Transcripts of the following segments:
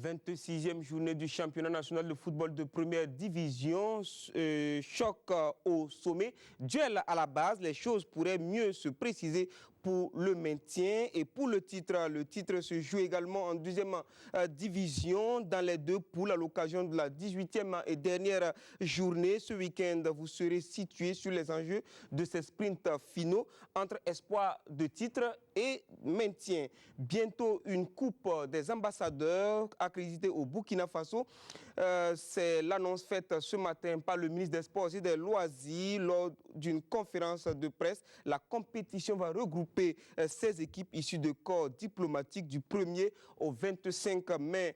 26e journée du championnat national de football de première division. Choc au sommet, duel à la base. Les choses pourraient mieux se préciser pour le maintien et pour le titre. Le titre se joue également en deuxième division dans les deux poules à l'occasion de la 18e et dernière journée. Ce week-end, vous serez situé sur les enjeux de ces sprints finaux entre espoir de titre et maintien. Bientôt une coupe des ambassadeurs accréditée au Burkina Faso. C'est l'annonce faite ce matin par le ministre des Sports et des Loisirs lors d'une conférence de presse. La compétition va regrouper 16 équipes issues de corps diplomatiques du 1er au 25 mai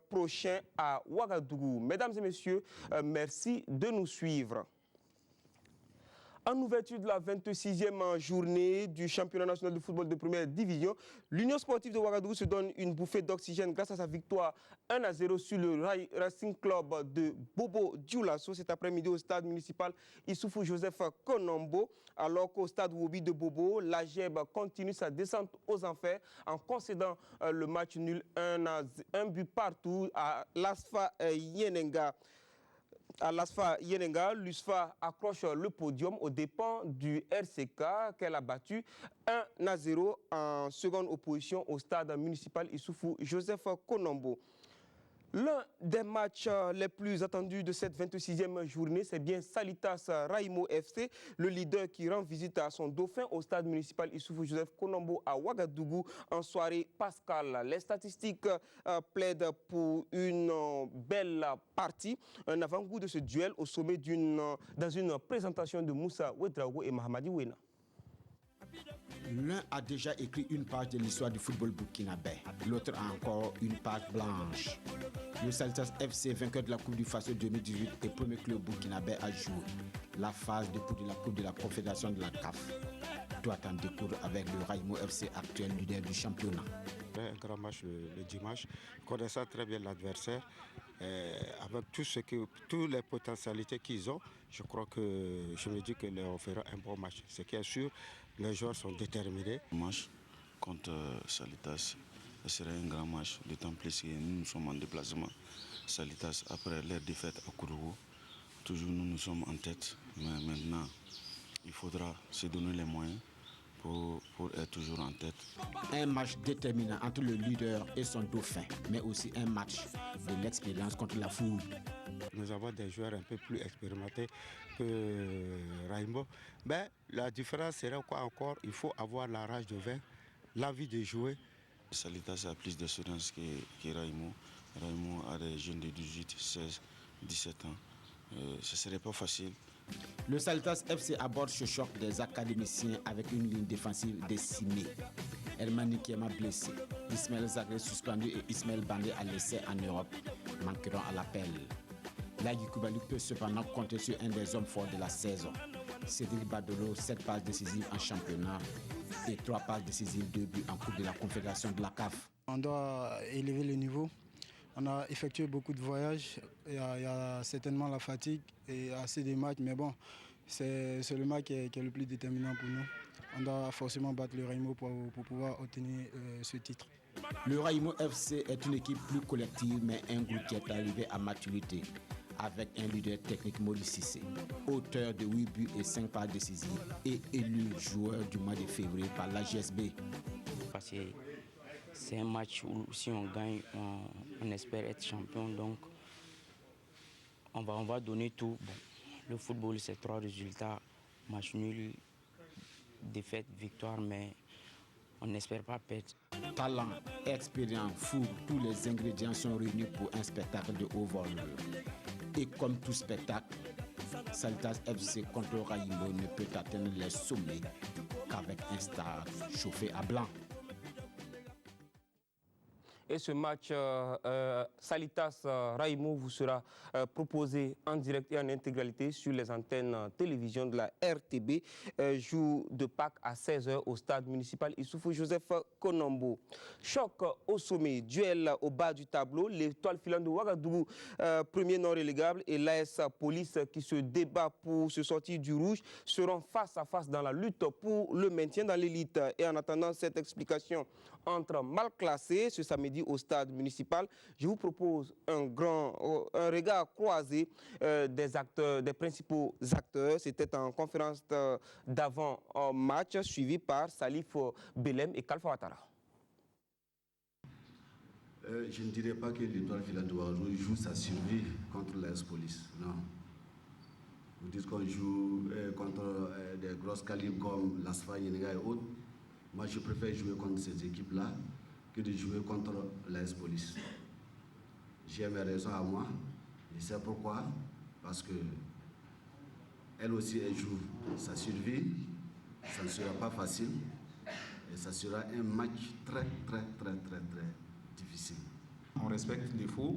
prochain à Ouagadougou. Mesdames et messieurs, merci de nous suivre. En ouverture de la 26e journée du championnat national de football de première division, l'Union sportive de Ouagadougou se donne une bouffée d'oxygène grâce à sa victoire 1-0 sur le Racing Club de Bobo Dioulasso cet après-midi au stade municipal Issoufou Joseph Konombo. Alors qu'au stade Wobi de Bobo, l'AGEB continue sa descente aux enfers en concédant le match nul 1 but partout à l'ASFA Yenenga. À l'ASFA Yenenga, l'USFA accroche le podium aux dépens du RCK qu'elle a battu 1-0 en seconde opposition au stade municipal Issoufou Joseph Konombo. L'un des matchs les plus attendus de cette 26e journée, c'est bien Salitas Raimo FC, le leader qui rend visite à son dauphin au stade municipal Issoufou Joseph Konombo à Ouagadougou en soirée pascale. Les statistiques plaident pour une belle partie. Un avant-goût de ce duel au sommet dans une présentation de Moussa Ouedraogo et Mahamadi Wena. L'un a déjà écrit une page de l'histoire du football burkinabé, l'autre a encore une page blanche. Le Salitas FC, vainqueur de la Coupe du Faso 2018 et premier club burkinabé à jouer la phase de poule de la Coupe de la Confédération de la CAF. Doit en découdre avec le Raimo FC, actuel leader du championnat. Un grand match le dimanche, connaissant très bien l'adversaire, avec toutes les potentialités qu'ils ont, je crois que je me dis que leur fera un bon match. Ce qui est sûr, les joueurs sont déterminés. Le match contre Salitas, ce serait un grand match, d'autant plus que nous sommes en déplacement. Salitas, après leur défaite à Kourougou, toujours nous sommes en tête, mais maintenant il faudra se donner les moyens pour être toujours en tête. Un match déterminant entre le leader et son dauphin, mais aussi un match de l'expérience contre la foule. Nous avons des joueurs un peu plus expérimentés que Raimo. Mais la différence serait quoi encore? Il faut avoir la rage de vaincre, l'envie de jouer. Salitas a plus d'assurance que Raimo. Raimo a des jeunes de 18, 16, 17 ans. Ce ne serait pas facile. Le Salitas FC aborde ce choc des académiciens avec une ligne défensive décimée. Hermani Kiema blessé, Ismaël Zagré suspendu et Ismaël Bandé à l'essai en Europe manqueront à l'appel. Lagui Koubalou peut cependant compter sur un des hommes forts de la saison. Cédric Badolo, 7 passes décisives en championnat et 3 passes décisives, 2 buts en Coupe de la Confédération de la CAF. On doit élever le niveau. On a effectué beaucoup de voyages, il y a certainement la fatigue et assez de matchs, mais bon, c'est le match qui est le plus déterminant pour nous. On doit forcément battre le Raimo pour pouvoir obtenir ce titre. Le Raimo FC est une équipe plus collective, mais un groupe qui est arrivé à maturité, avec un leader technique Maurice Cissé, auteur de 8 buts et 5 passes décisives et élu joueur du mois de février par l'AGSB. C'est un match où si on gagne, on espère être champion. Donc on va donner tout. Bon, le football, c'est 3 résultats. Match nul, défaite, victoire, mais on n'espère pas perdre. Talent, expérience, fougue, tous les ingrédients sont réunis pour un spectacle de haut vol. Et comme tout spectacle, Salitas FC contre Raimo ne peut atteindre les sommets qu'avec un stade chauffé à blanc. Et ce match Salitas Raimo vous sera proposé en direct et en intégralité sur les antennes télévision de la RTB. Jour de Pâques à 16h au stade municipal Issoufou Joseph Konombo. Choc au sommet, duel au bas du tableau. L'étoile filante de Ouagadougou, premier non relégable, et l'AS Police qui se débat pour se sortir du rouge seront face à face dans la lutte pour le maintien dans l'élite. Et en attendant cette explication entre mal classés, ce samedi samedi au stade municipal. Je vous propose un regard croisé des principaux acteurs. C'était en conférence d'avant-match suivi par Salif Belem et Kalfa Ouattara. Je ne dirais pas que l'Étoile filante de Ouagadougou joue sa survie contre l'AS Police, non. Vous dites qu'on joue contre des grosses calibres comme l'Asfa, Yenega et autres. Moi, je préfère jouer contre ces équipes-là que de jouer contre l'AS Police. J'ai mes raisons à moi. Je sais pourquoi. Parce que elle aussi, elle joue sa survie. Ça ne sera pas facile. Et ça sera un match très difficile. On respecte les faux.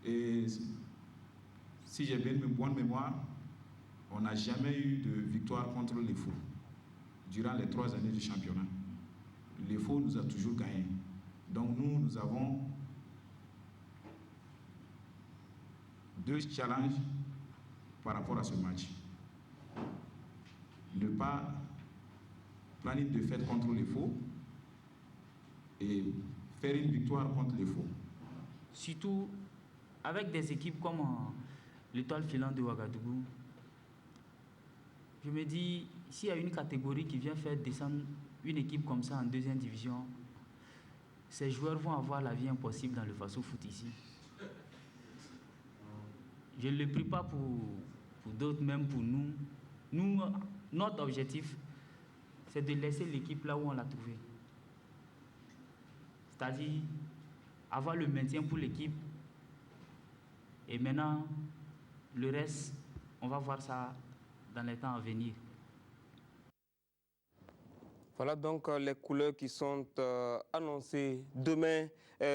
Et si j'ai bien une bonne mémoire, on n'a jamais eu de victoire contre les faux durant les 3 années du championnat. Les faux nous a toujours gagné. Donc nous avons 2 challenges par rapport à ce match. Ne pas prendre une défaite contre les faux et faire une victoire contre les faux. Surtout avec des équipes comme l'Étoile filante de Ouagadougou. Je me dis, s'il y a une catégorie qui vient faire descendre une équipe comme ça en 2e division, ces joueurs vont avoir la vie impossible dans le Faso Foot ici. Je ne le prie pas pour d'autres, même pour nous. Nous, notre objectif, c'est de laisser l'équipe là où on l'a trouvée. C'est-à-dire avoir le maintien pour l'équipe. Et maintenant, le reste, on va voir ça dans les temps à venir. Voilà donc les couleurs qui sont annoncées demain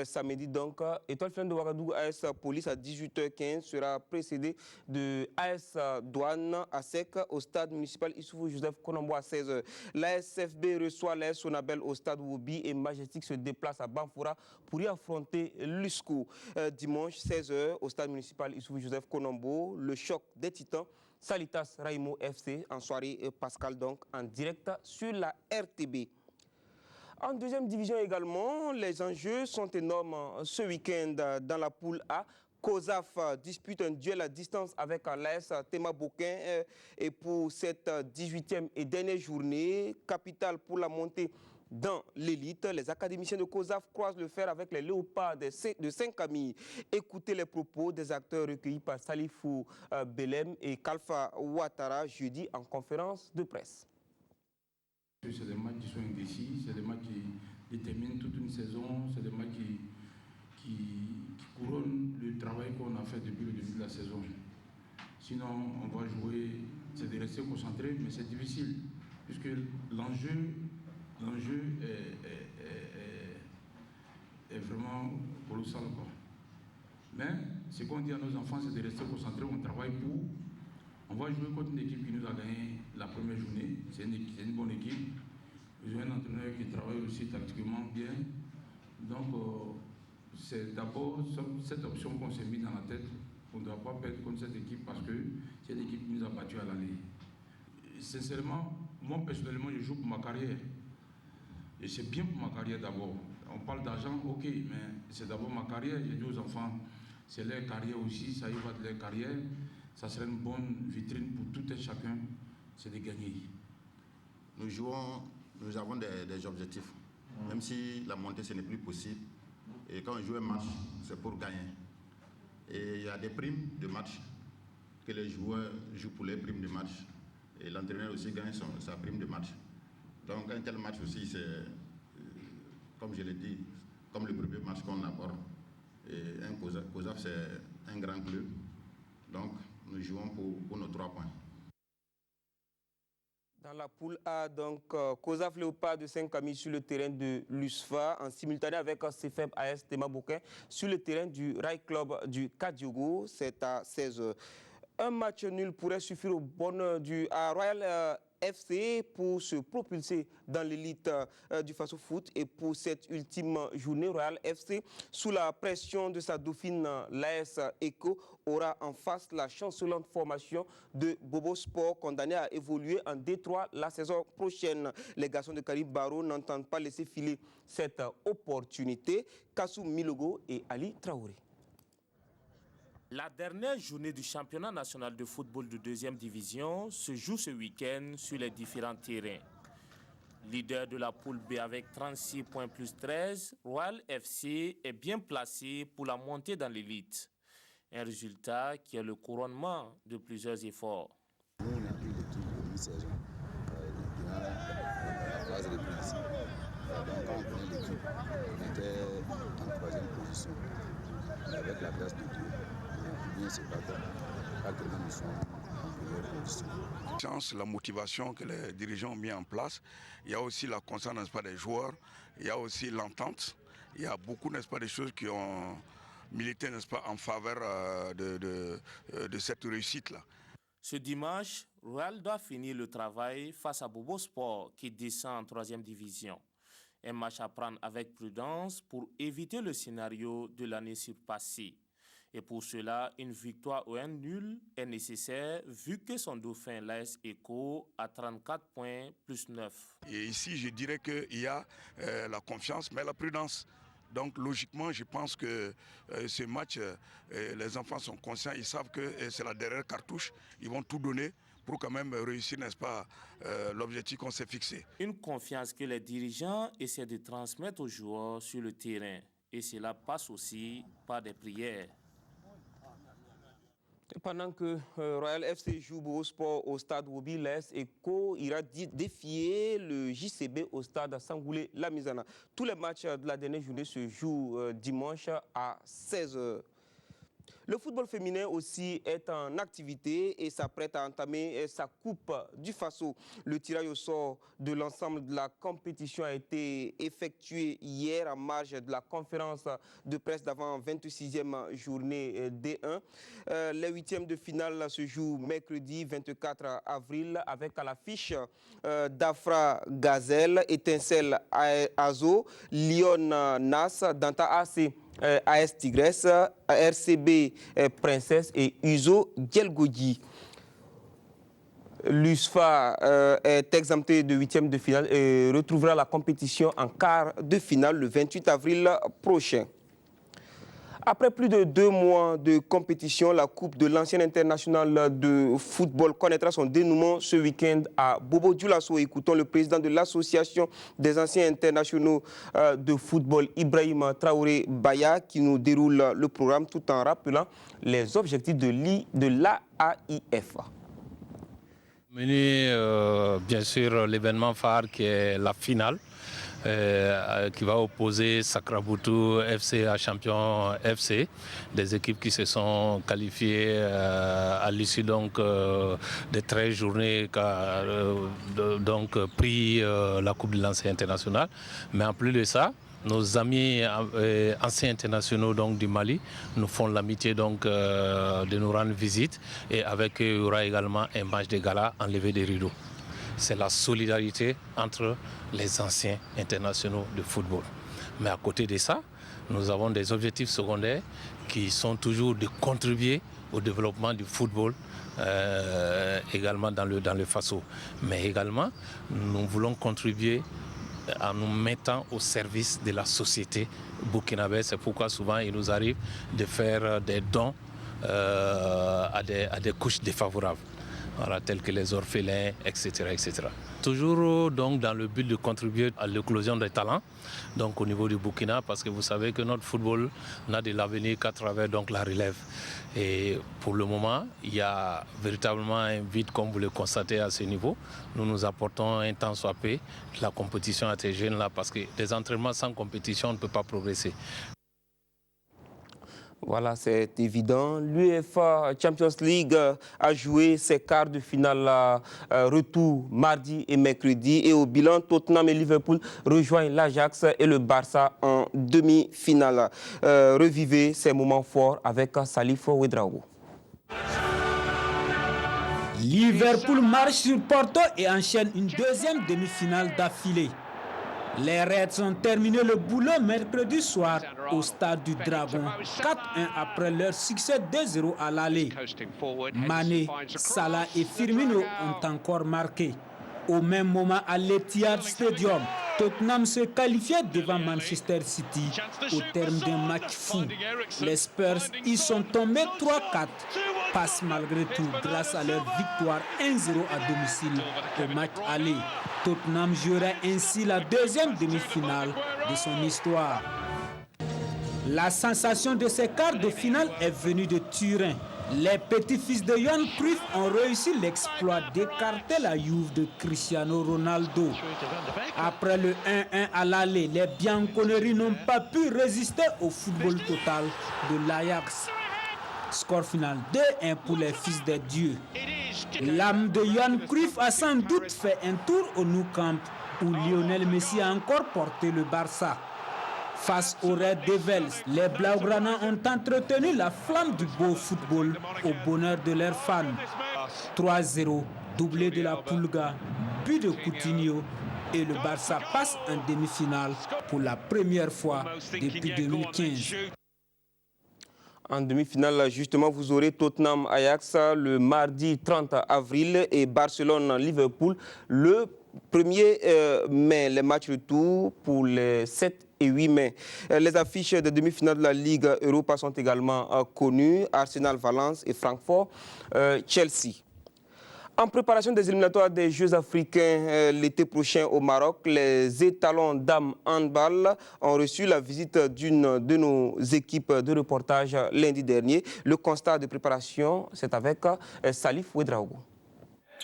samedi. Donc, Étoile filante de Ouagadougou AS Police à 18h15 sera précédé de AS Douane à Sec au stade municipal Issoufou Joseph Konombo à 16h. L'ASFB reçoit l'AS Sonabel au stade Woubi et Majestic se déplace à Banfoura pour y affronter l'USCO. Dimanche 16h au stade municipal Issoufou Joseph Konombo, le choc des Titans. Salitas Raimo FC en soirée Pascal donc en direct sur la RTB. En 2e division également, les enjeux sont énormes ce week-end dans la poule A. COSAF dispute un duel à distance avec l'AS Tema Boquin et pour cette 18e et dernière journée, capitale pour la montée dans l'élite. Les académiciens de COSAF croisent le fer avec les Léopards de Saint-Camille. Écoutez les propos des acteurs recueillis par Salifou Belem et Kalfa Ouattara jeudi en conférence de presse. C'est des matchs qui sont indécis, c'est des matchs qui déterminent toute une saison, c'est des matchs qui couronnent le travail qu'on a fait depuis le début de la saison. Sinon, on va jouer, c'est de rester concentré, mais c'est difficile, puisque l'enjeu est vraiment colossal, quoi. Mais ce qu'on dit à nos enfants, c'est de rester concentrés, on travaille pour. On va jouer contre une équipe qui nous a gagné la première journée. C'est une bonne équipe. J'ai un entraîneur qui travaille aussi tactiquement bien. Donc, c'est d'abord cette option qu'on s'est mise dans la tête. On ne doit pas perdre contre cette équipe parce que c'est une équipe qui nous a battus à l'année. Sincèrement, moi personnellement, je joue pour ma carrière. Et c'est bien pour ma carrière d'abord. On parle d'argent, ok, mais c'est d'abord ma carrière. J'ai dit aux enfants, c'est leur carrière aussi, ça y va de leur carrière. Ça serait une bonne vitrine pour tout et chacun, c'est de gagner. Nous avons des objectifs, même si la montée ce n'est plus possible. Et quand on joue un match, c'est pour gagner. Et il y a des primes de match que les joueurs jouent pour les primes de match. Et l'entraîneur aussi gagne sa prime de match. Donc un tel match aussi, c'est, comme je l'ai dit, comme le premier match qu'on aborde. Et un COSAF, c'est un grand club. Donc nous jouons pour nos 3 points. Dans la poule A, donc, COSAF Léopard de Saint-Camille sur le terrain de l'USFA, en simultané avec CFEB AS Tema Boquin sur le terrain du Rail Club du Kadiogo, c'est à 16h. Un match nul pourrait suffire au bonheur à Royal FC pour se propulser dans l'élite du Faso Foot. Et pour cette ultime journée, Royal FC, sous la pression de sa dauphine, l'AS Eco, aura en face la chancelante formation de Bobo Sport, condamné à évoluer en D3 la saison prochaine. Les garçons de Karim Barrow n'entendent pas laisser filer cette opportunité. Kassou Milogo et Ali Traoré. La dernière journée du championnat national de football de 2e division se joue ce week-end sur les différents terrains. Leader de la poule B avec 36 points plus 13, Royal FC est bien placé pour la montée dans l'élite. Un résultat qui est le couronnement de plusieurs efforts. Nous, on a pris l'équipe de mi-saison durant la phase de principe. Donc quand on prenait l'équipe, on était en 3e position. Mais avec la grâce de Dieu, bien se battre. Actuellement, nous sommes en première position. La motivation que les dirigeants ont mis en place, il y a aussi la constance, n'est-ce pas, des joueurs, il y a aussi l'entente, il y a beaucoup, n'est-ce pas, des choses qui ont milité, n'est-ce pas, en faveur de cette réussite-là. Ce dimanche, Royal doit finir le travail face à Bobo Sport qui descend en 3e division. Un match à prendre avec prudence pour éviter le scénario de l'année surpassée. Et pour cela, une victoire ou un nul est nécessaire vu que son dauphin, l'AS Eco, a 34 points plus 9. Et ici, je dirais qu'il y a la confiance, mais la prudence. Donc logiquement, je pense que ce match, les enfants sont conscients, ils savent que c'est la dernière cartouche, ils vont tout donner pour quand même réussir, n'est-ce pas, l'objectif qu'on s'est fixé. Une confiance que les dirigeants essaient de transmettre aux joueurs sur le terrain. Et cela passe aussi par des prières. Pendant que Royal FC joue Bobo Sport au stade Wobi, l'AS Eco ira défier le JCB au stade Sangoulé-Lamizana. Tous les matchs de la dernière journée se jouent dimanche à 16h. Le football féminin aussi est en activité et s'apprête à entamer sa coupe du Faso. Le tirage au sort de l'ensemble de la compétition a été effectué hier en marge de la conférence de presse d'avant 26e journée D1. Les 8e de finale se jouent mercredi 24 avril avec à l'affiche Dafra Gazelle, Étincelle Azo, Lyon Nas, Danta AC. AS Tigresse, RCB Princesse et Uzo Djelgodji. L'USFA est exempté de 8e de finale et retrouvera la compétition en quart de finale le 28 avril prochain. Après plus de 2 mois de compétition, la Coupe de l'ancienne internationale de football connaîtra son dénouement ce week-end à Bobo Dioulasso. Écoutons le président de l'association des anciens internationaux de football, Ibrahim Traoré Baya, qui nous déroule le programme tout en rappelant les objectifs de l'AAIF. Bien sûr, l'événement phare qui est la finale. Qui va opposer Sakrabutu FC à Champion FC, des équipes qui se sont qualifiées à l'issue donc des 13 journées donc pris la Coupe de l'ancien international. Mais en plus de ça, nos amis anciens internationaux donc, du Mali nous font l'amitié donc de nous rendre visite et avec eux, il y aura également un match de gala enlevé des rideaux. C'est la solidarité entre les anciens internationaux de football. Mais à côté de ça, nous avons des objectifs secondaires qui sont toujours de contribuer au développement du football également dans le Faso. Mais également, nous voulons contribuer en nous mettant au service de la société burkinabé. C'est pourquoi souvent il nous arrive de faire des dons à des couches défavorables. Voilà, tels que les orphelins, etc., etc. Toujours donc dans le but de contribuer à l'éclosion des talents, donc au niveau du Burkina, parce que vous savez que notre football n'a de l'avenir qu'à travers donc la relève. Et pour le moment, il y a véritablement un vide, comme vous le constatez à ce niveau. Nous nous apportons un temps soit peu la compétition à ces jeunes-là, parce que des entraînements sans compétition, on ne peut pas progresser. Voilà, c'est évident. L'UEFA Champions League a joué ses quarts de finale retour mardi et mercredi. Et au bilan, Tottenham et Liverpool rejoignent l'Ajax et le Barça en demi-finale. Revivez ces moments forts avec Salif Ouedraogo. Liverpool marche sur Porto et enchaîne une deuxième demi-finale d'affilée. Les Reds ont terminé le boulot mercredi soir au stade du Dragon, 4-1 après leur succès 2-0 à l'aller. Mané, Salah et Firmino ont encore marqué. Au même moment à l'Etihad Stadium, Tottenham se qualifiait devant Manchester City au terme d'un match fou. Les Spurs y sont tombés 3-4, passent malgré tout grâce à leur victoire 1-0 à domicile au match aller. Tottenham jouerait ainsi la deuxième demi-finale de son histoire. La sensation de ces quarts de finale est venue de Turin. Les petits-fils de Johan Cruyff ont réussi l'exploit d'écarter la Juve de Cristiano Ronaldo. Après le 1-1 à l'aller, les Bianconeri n'ont pas pu résister au football total de l'Ajax. Score final 2-1 pour les fils des dieux. L'âme de Johan Cruyff a sans doute fait un tour au Nou Camp où Lionel Messi a encore porté le Barça. Face aux Red Devils, les Blaugrana ont entretenu la flamme du beau football au bonheur de leurs fans. 3-0, doublé de la Pulga, but de Coutinho et le Barça passe en demi-finale pour la première fois depuis 2015. En demi-finale, justement, vous aurez Tottenham-Ajax le mardi 30 avril et Barcelone-Liverpool le 1er mai. Les matchs retour pour les 7 et 8 mai. Les affiches de demi-finale de la Ligue Europa sont également connues. Arsenal-Valence et Francfort-Chelsea. En préparation des éliminatoires des Jeux africains l'été prochain au Maroc, les étalons dames handball ont reçu la visite d'une de nos équipes de reportage lundi dernier. Le constat de préparation, c'est avec Salif Ouedraogo.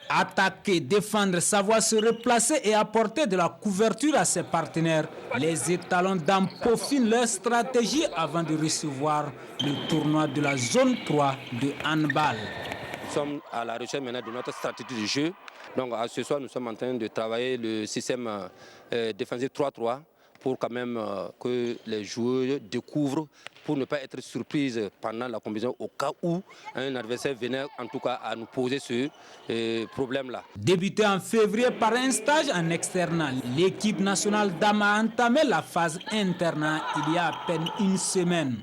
Attaquer, défendre, savoir se replacer et apporter de la couverture à ses partenaires. Les étalons dames peaufinent leur stratégie avant de recevoir le tournoi de la zone 3 de handball. Nous sommes à la recherche maintenant de notre stratégie de jeu. Donc ce soir, nous sommes en train de travailler le système défensif 3-3 pour quand même que les joueurs découvrent, pour ne pas être surprise pendant la compétition au cas où un adversaire venait en tout cas à nous poser ce problème-là. Débuté en février par un stage en externat, l'équipe nationale dames a entamé la phase internat il y a à peine une semaine.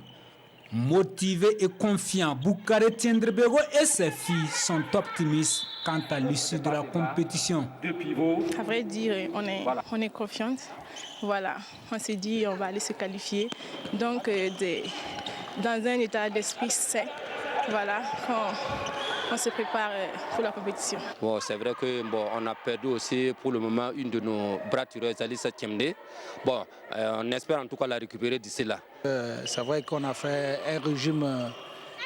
Motivé et confiant, Boukare Tiendrebego et ses filles sont optimistes quant à l'issue de la compétition. À vrai dire, on est confiante. Voilà, on s'est dit on va aller se qualifier. Donc, dans un état d'esprit sain, voilà, on se prépare pour la compétition. Bon, c'est vrai que on a perdu aussi pour le moment une de nos bras tireuses, Alissa Tchemde. Bon, on espère en tout cas la récupérer d'ici là. C'est vrai qu'on a fait un régime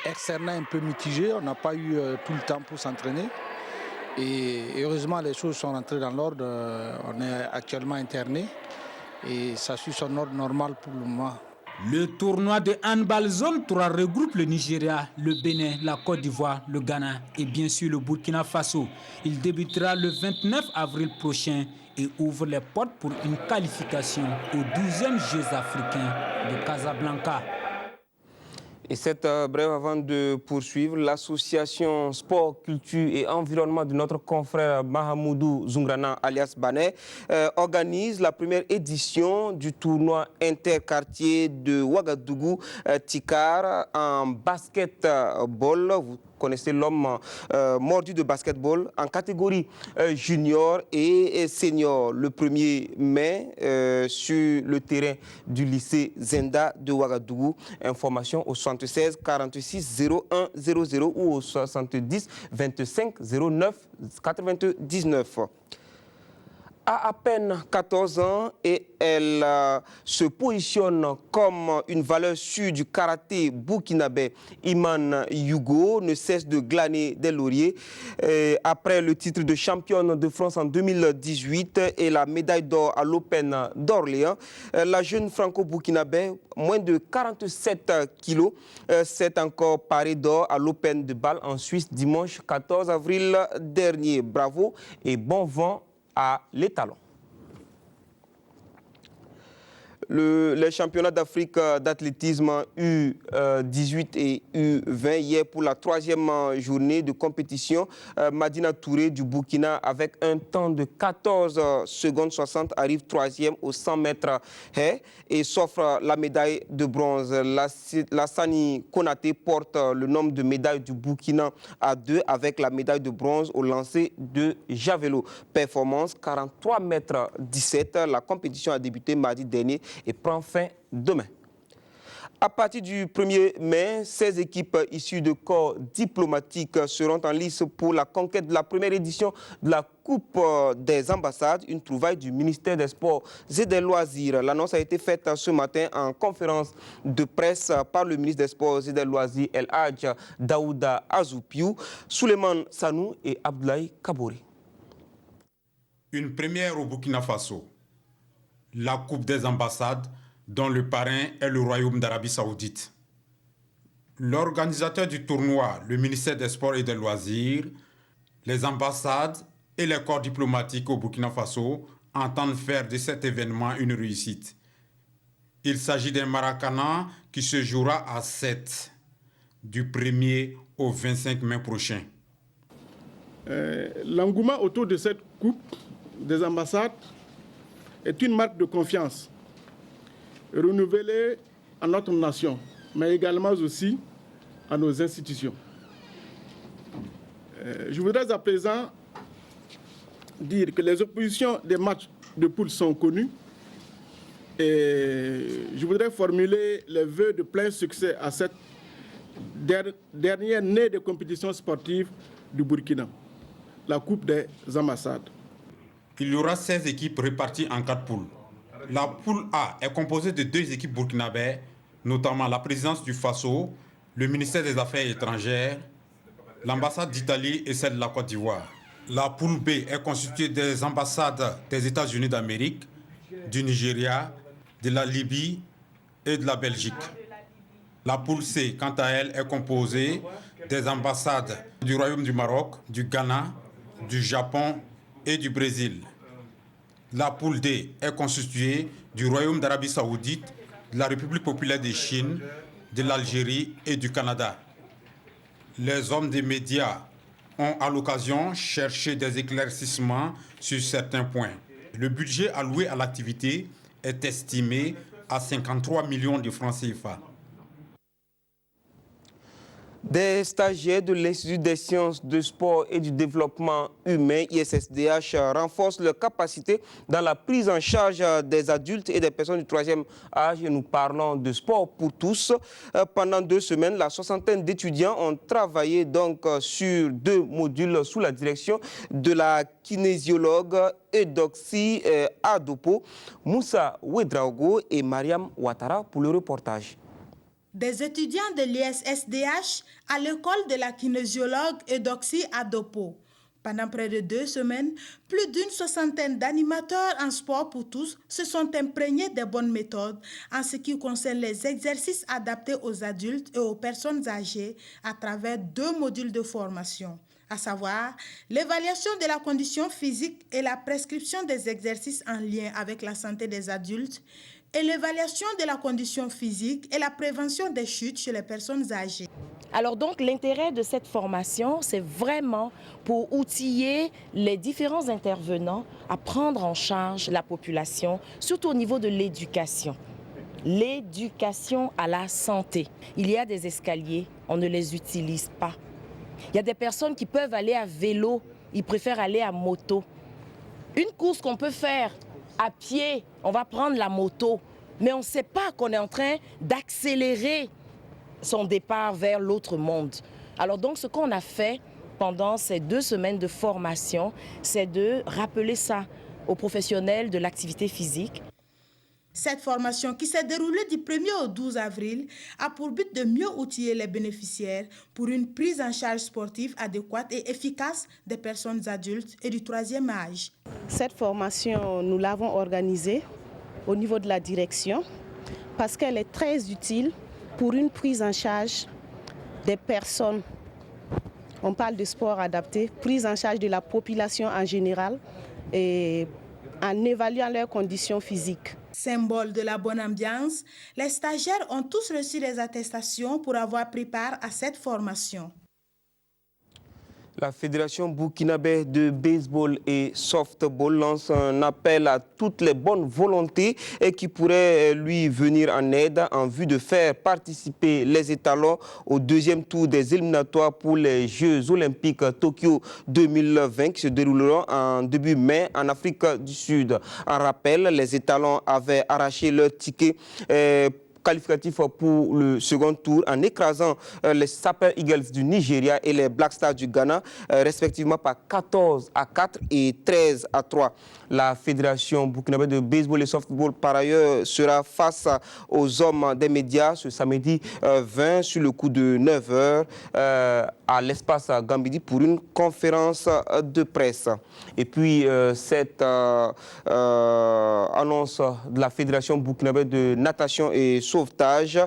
externe un peu mitigé. On n'a pas eu tout le temps pour s'entraîner. Et heureusement, les choses sont rentrées dans l'ordre. On est actuellement interné et ça suit son ordre normal pour le moment. Le tournoi de handball zone 3 regroupe le Nigeria, le Bénin, la Côte d'Ivoire, le Ghana et bien sûr le Burkina Faso. Il débutera le 29 avril prochain et ouvre les portes pour une qualification aux 12e Jeux africains de Casablanca. Et cette brève avant de poursuivre, l'association Sport, Culture et Environnement de notre confrère Mahamoudou Zungrana alias Banet organise la première édition du tournoi interquartier de Ouagadougou Tikar en basketball. Vous connaissez l'homme mordu de basketball en catégorie junior et senior le 1er mai sur le terrain du lycée Zenda de Ouagadougou. Information au 76 46 01 00 ou au 70 25 09 99. A peine 14 ans et elle se positionne comme une valeur sûre du karaté burkinabé. Iman Yugo ne cesse de glaner des lauriers. Après le titre de championne de France en 2018 et la médaille d'or à l'Open d'Orléans, la jeune franco-burkinabé, moins de 47 kilos, s'est encore parée d'or à l'Open de Bâle en Suisse dimanche 14 avril dernier. Bravo et bon vent à l'étalon. Les championnats d'Afrique d'athlétisme U18 et U20 hier pour la 3e journée de compétition. Madina Touré du Burkina avec un temps de 14 secondes 60 arrive 3e au 100 mètres haies et s'offre la médaille de bronze. Lassani Konaté porte le nombre de médailles du Burkina à 2 avec la médaille de bronze au lancer de javelot. Performance 43 mètres 17. La compétition a débuté mardi dernier et prend fin demain. À partir du 1er mai, 16 équipes issues de corps diplomatiques seront en lice pour la conquête de la première édition de la Coupe des ambassades, une trouvaille du ministère des Sports et des Loisirs. L'annonce a été faite ce matin en conférence de presse par le ministre des Sports et des Loisirs, El Hadj Daouda Azoupiou, Souleymane Sanou et Abdoulaye Kabouri. Une première au Burkina Faso. La Coupe des ambassades, dont le parrain est le Royaume d'Arabie Saoudite. L'organisateur du tournoi, le ministère des Sports et des Loisirs, les ambassades et les corps diplomatiques au Burkina Faso entendent faire de cet événement une réussite. Il s'agit d'un Maracana qui se jouera à 7, du 1er au 25 mai prochain. L'engouement autour de cette Coupe des ambassades est une marque de confiance renouvelée à notre nation, mais également aussi à nos institutions. Je voudrais à présent dire que les oppositions des matchs de poule sont connues et je voudrais formuler les vœux de plein succès à cette dernière née des compétitions sportives du Burkina, la Coupe des ambassades. Il y aura 16 équipes réparties en 4 poules. La poule A est composée de 2 équipes burkinabées, notamment la présidence du Faso, le ministère des Affaires étrangères, l'ambassade d'Italie et celle de la Côte d'Ivoire. La poule B est constituée des ambassades des États-Unis d'Amérique, du Nigeria, de la Libye et de la Belgique. La poule C, quant à elle, est composée des ambassades du Royaume du Maroc, du Ghana, du Japon et du Brésil. La poule D est constituée du Royaume d'Arabie Saoudite, de la République populaire de Chine, de l'Algérie et du Canada. Les hommes des médias ont à l'occasion cherché des éclaircissements sur certains points. Le budget alloué à l'activité est estimé à 53 millions de francs CFA. Des stagiaires de l'Institut des sciences de sport et du développement humain, ISSDH, renforcent leurs capacités dans la prise en charge des adultes et des personnes du 3e âge. Et nous parlons de sport pour tous. Pendant 2 semaines, la soixantaine d'étudiants ont travaillé donc sur 2 modules sous la direction de la kinésiologue Eudoxie Adopo, Moussa Ouedraogo et Mariam Ouattara pour le reportage. Des étudiants de l'ISSDH à l'école de la kinésiologue Eudoxie Adopo. Pendant près de 2 semaines, plus d'une soixantaine d'animateurs en sport pour tous se sont imprégnés des bonnes méthodes en ce qui concerne les exercices adaptés aux adultes et aux personnes âgées à travers 2 modules de formation, à savoir l'évaluation de la condition physique et la prescription des exercices en lien avec la santé des adultes et l'évaluation de la condition physique et la prévention des chutes chez les personnes âgées. Alors donc l'intérêt de cette formation, c'est vraiment pour outiller les différents intervenants à prendre en charge la population, surtout au niveau de l'éducation. L'éducation à la santé. Il y a des escaliers, on ne les utilise pas. Il y a des personnes qui peuvent aller à vélo, ils préfèrent aller à moto. Une course qu'on peut faire à pied, on va prendre la moto, mais on ne sait pas qu'on est en train d'accélérer son départ vers l'autre monde. Alors donc ce qu'on a fait pendant ces 2 semaines de formation, c'est de rappeler ça aux professionnels de l'activité physique. Cette formation qui s'est déroulée du 1er au 12 avril a pour but de mieux outiller les bénéficiaires pour une prise en charge sportive adéquate et efficace des personnes adultes et du 3e âge. Cette formation, nous l'avons organisée au niveau de la direction parce qu'elle est très utile pour une prise en charge des personnes. On parle de sport adapté, prise en charge de la population en général et en évaluant leurs conditions physiques. Symbole de la bonne ambiance, les stagiaires ont tous reçu des attestations pour avoir pris part à cette formation. La Fédération burkinabé de baseball et softball lance un appel à toutes les bonnes volontés qui pourraient lui venir en aide en vue de faire participer les étalons au deuxième tour des éliminatoires pour les Jeux olympiques Tokyo 2020 qui se dérouleront en début mai en Afrique du Sud. En rappel, les étalons avaient arraché leur ticket qualificatif pour le second tour en écrasant les Super Eagles du Nigeria et les Black Stars du Ghana, respectivement par 14-4 et 13-3. La Fédération burkinabé de baseball et softball, par ailleurs, sera face aux hommes des médias ce samedi 20 sur le coup de 9h à l'espace Gambidi pour une conférence de presse. Et puis, cette annonce de la Fédération burkinabé de natation et sauvetage,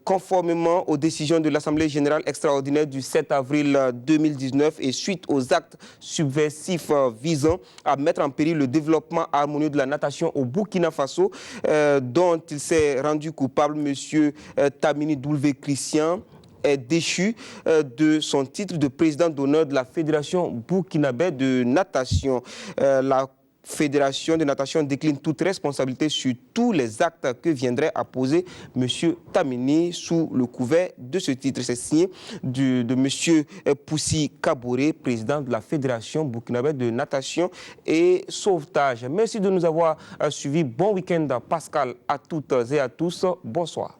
conformément aux décisions de l'Assemblée générale extraordinaire du 7 avril 2019 et suite aux actes subversifs visant à mettre en péril le développement harmonieux de la natation au Burkina Faso, dont il s'est rendu coupable, M. Tamini Doulvé Christian, est déchu de son titre de président d'honneur de la Fédération burkinabé de natation. La Fédération de natation décline toute responsabilité sur tous les actes que viendrait à poser M. Tamini sous le couvert de ce titre. C'est signé de M. Poussi Kaboré, président de la Fédération burkinabé de natation et sauvetage. Merci de nous avoir suivis. Bon week-end, Pascal, à toutes et à tous. Bonsoir.